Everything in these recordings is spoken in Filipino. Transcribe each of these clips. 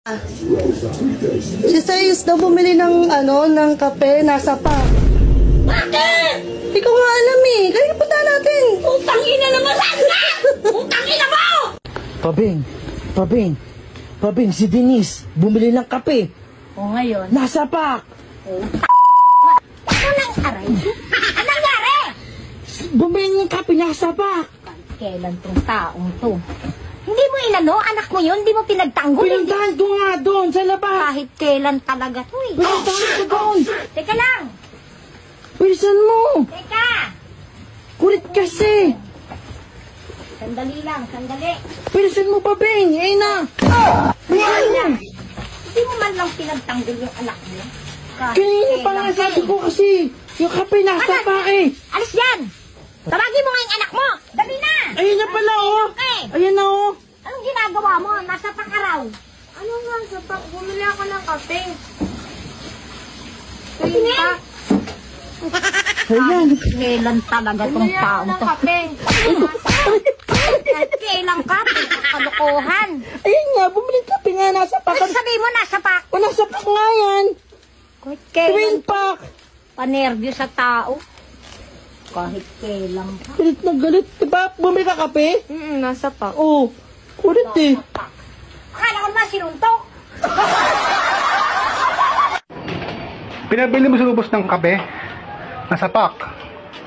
Si Sayus daw bumili ng ng kape, nasa pa. Bakit? Hindi ko nga alam eh. Kaya punta natin. Utangina naman sana! Utangina mo! Pabing, si Denise, bumili ng kape. O ngayon? Nasa pak. Ano nang aray? Anong nangyari? Bumili ng kape, nasa pak. Kailan tong taong to? Hindi mo inano, anak mo yun? Hindi mo pinagtanggol? Pinuntahan ko nga doon sa labas. Kahit kailan talaga to eh. Pinuntahan ko doon. Teka lang! Bilisan mo. Teka! Kulit kasi. Sandali lang, sandali. Bilisan mo, Pabing. Eh na. Hindi mo man lang pinagtanggol yung anak mo. Kanina pa nga sabi ko kasi, yung kape nasa pak eh. Alis yan! Tawagin mo nga yung anak mo! Dali na! Ayun na pala oh. Okay. Ayan na oh. Anong ginagawa mo? Nasa pakaraw. Ano nga, sa pak, bumili ako ng kape. Tingin! Ayan. Kailan talaga tong taong to? kape. Kahit kailan ka? Kalokohan. Ayun nga, bumili ng kape nga nasa pak. Ano sabihin mo? Nasa pak? O nasa pak nga yan. Kahit Twin kailan pack. panervyo sa tao. Kahit kailan ka. Galit na galit. Diba, bumili ka kape? Nasa pak. Oo. Kulit eh. Akala ko naman sinuntok. Pinabili mo sa lubos ng kape? Nasa pak.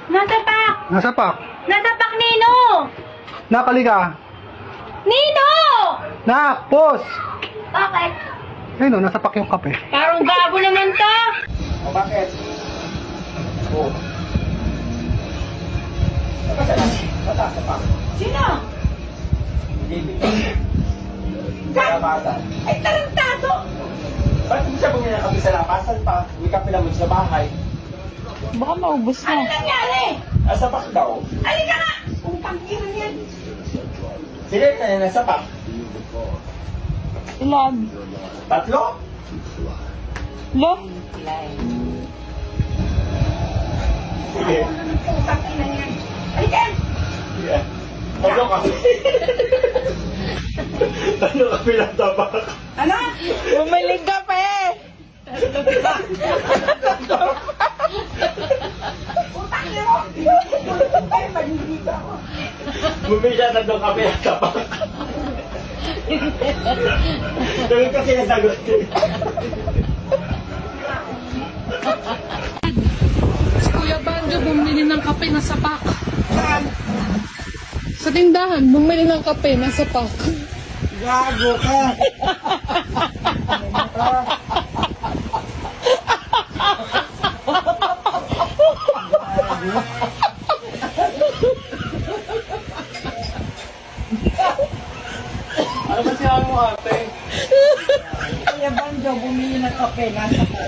Nasa pak! Nasa pak. Nasa pak, Nino! Nakaliga. Nino! Nak, pos! Bakit? Ayun o, nasa pak yung kape. Parang gago naman to. O bakit? O. Nasa pak. Sino? Labasan. Ay, tarantado! Ba't hindi siya bumili ng kape sa labasan pa? May kape naman sa bahay. Baka maubos Ano nangyari? Nasa pak daw. Halika nga! Kung tangkinan yan. Sila na nasa pak. Ilan? Tatlo? Lo? Sige. Kung tangkinan yan. Halika! Yeah. Tatlo kape. Tatlo kape lang sa pak. Ano? Bumili kape! Utangin mo! Ay, maniligo ako. Bumili siya tatlong kape lang sa pak. Ganun kasi nasagot. Si Kuya Banjo bumili ng kape, nasa pak. Sa tindahan, bumili ng kape, nasa pak. Gago ka! Ano ba siya mo ate? Kuya Banjo, bumili ng kape, nasa po.